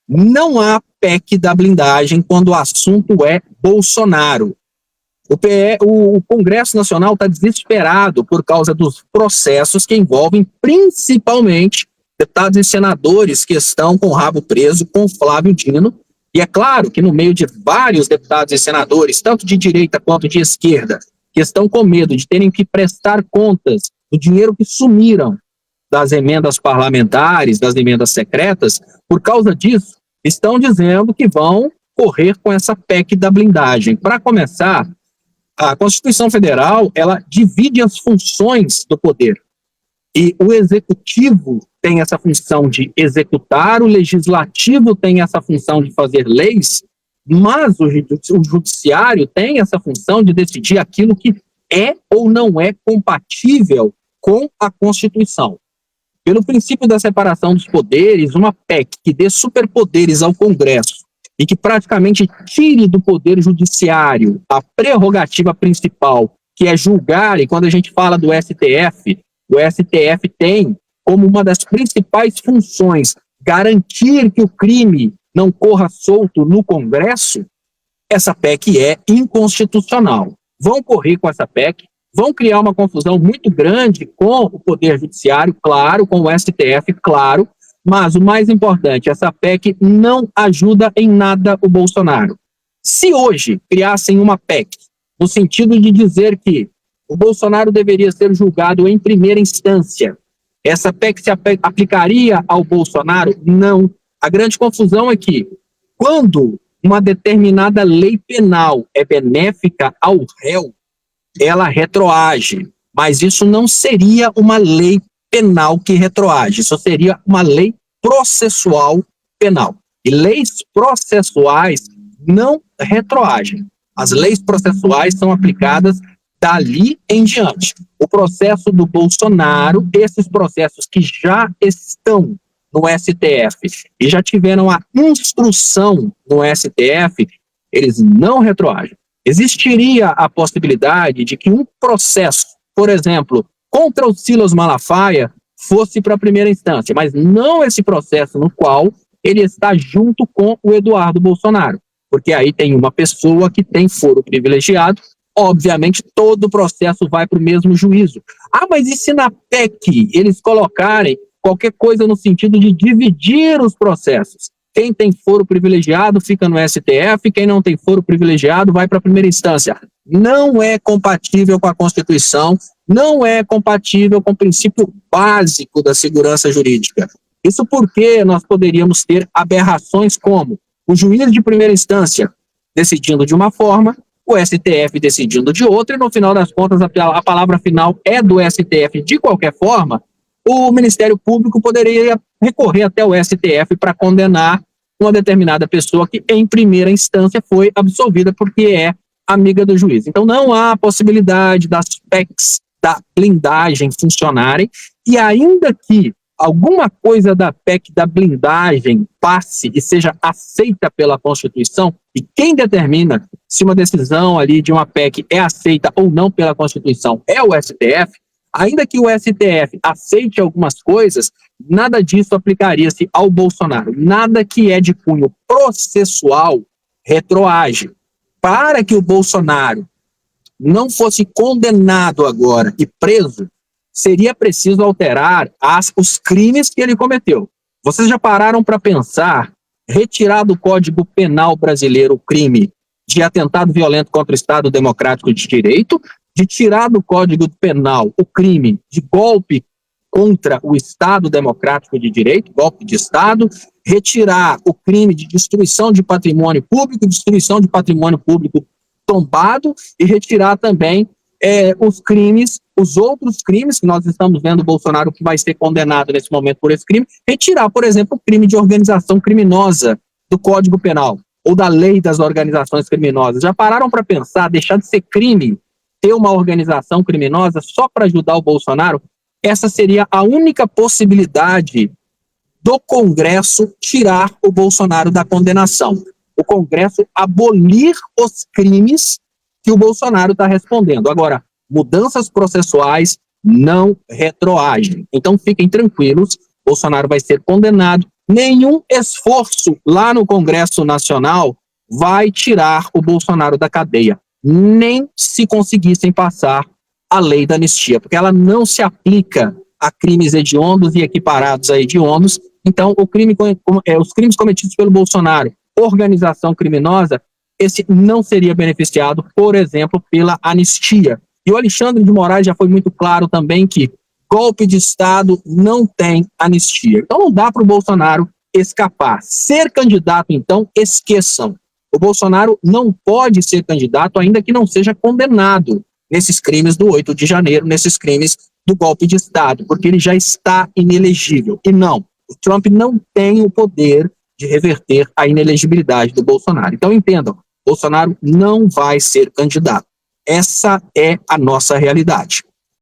Não há PEC da blindagem quando o assunto é Bolsonaro. O Congresso Nacional está desesperado por causa dos processos que envolvem principalmente deputados e senadores que estão com o rabo preso com Flávio Dino. E é claro que no meio de vários deputados e senadores, tanto de direita quanto de esquerda, que estão com medo de terem que prestar contas do dinheiro que sumiram das emendas parlamentares, das emendas secretas, por causa disso, estão dizendo que vão correr com essa PEC da blindagem. Para começar, a Constituição Federal, ela divide as funções do poder. E o Executivo tem essa função de executar, o Legislativo tem essa função de fazer leis, mas o Judiciário tem essa função de decidir aquilo que é ou não é compatível com a Constituição. Pelo princípio da separação dos poderes, uma PEC que dê superpoderes ao Congresso e que praticamente tire do Poder Judiciário a prerrogativa principal, que é julgar, e quando a gente fala do STF, o STF tem como uma das principais funções garantir que o crime não corra solto no Congresso, essa PEC é inconstitucional. Vão correr com essa PEC, vão criar uma confusão muito grande com o Poder Judiciário, claro, com o STF, claro, mas o mais importante, essa PEC não ajuda em nada o Bolsonaro. Se hoje criassem uma PEC no sentido de dizer que o Bolsonaro deveria ser julgado em primeira instância, essa PEC se aplicaria ao Bolsonaro? Não. A grande confusão é que, quando uma determinada lei penal é benéfica ao réu, ela retroage. Mas isso não seria uma lei penal que retroage, isso seria uma lei processual penal. E leis processuais não retroagem. As leis processuais são aplicadas dali em diante. O processo do Bolsonaro, esses processos que já estão no STF e já tiveram a instrução no STF, eles não retroagem. Existiria a possibilidade de que um processo, por exemplo, contra o Silas Malafaia, fosse para a primeira instância, mas não esse processo no qual ele está junto com o Eduardo Bolsonaro, porque aí tem uma pessoa que tem foro privilegiado, obviamente todo o processo vai para o mesmo juízo. Ah, mas e se na PEC eles colocarem qualquer coisa no sentido de dividir os processos? Quem tem foro privilegiado fica no STF, quem não tem foro privilegiado vai para a primeira instância. Não é compatível com a Constituição, não é compatível com o princípio básico da segurança jurídica. Isso porque nós poderíamos ter aberrações como o juiz de primeira instância decidindo de uma forma, o STF decidindo de outra, e no final das contas a palavra final é do STF de qualquer forma. O Ministério Público poderia recorrer até o STF para condenar uma determinada pessoa que, em primeira instância, foi absolvida porque é amiga do juiz. Então, não há possibilidade das PECs da blindagem funcionarem, e ainda que alguma coisa da PEC da blindagem passe e seja aceita pela Constituição, e quem determina se uma decisão ali de uma PEC é aceita ou não pela Constituição é o STF, ainda que o STF aceite algumas coisas, nada disso aplicaria-se ao Bolsonaro. Nada que é de cunho processual retroage. Para que o Bolsonaro não fosse condenado agora e preso, seria preciso alterar os crimes que ele cometeu. Vocês já pararam para pensar, retirar do Código Penal brasileiro o crime de atentado violento contra o Estado Democrático de Direito, de tirar do Código Penal o crime de golpe contra o Estado Democrático de Direito, golpe de Estado, retirar o crime de destruição de patrimônio público tombado, e retirar também os outros crimes que nós estamos vendo o Bolsonaro que vai ser condenado nesse momento por esse crime, retirar, por exemplo, o crime de organização criminosa do Código Penal, ou da lei das organizações criminosas. Já pararam para pensar, deixar de ser crime ter uma organização criminosa só para ajudar o Bolsonaro? Essa seria a única possibilidade do Congresso tirar o Bolsonaro da condenação. O Congresso abolir os crimes que o Bolsonaro está respondendo. Agora, mudanças processuais não retroagem. Então, fiquem tranquilos, Bolsonaro vai ser condenado. Nenhum esforço lá no Congresso Nacional vai tirar o Bolsonaro da cadeia, nem se conseguissem passar a lei da anistia, porque ela não se aplica a crimes hediondos e equiparados a hediondos. Então, os crimes cometidos pelo Bolsonaro, organização criminosa, esse não seria beneficiado, por exemplo, pela anistia. E o Alexandre de Moraes já foi muito claro também que golpe de Estado não tem anistia. Então não dá para o Bolsonaro escapar. Ser candidato, então, esqueçam. O Bolsonaro não pode ser candidato ainda que não seja condenado nesses crimes do 8 de janeiro, nesses crimes do golpe de Estado, porque ele já está inelegível. E não, o Trump não tem o poder de reverter a inelegibilidade do Bolsonaro. Então entendam, Bolsonaro não vai ser candidato. Essa é a nossa realidade.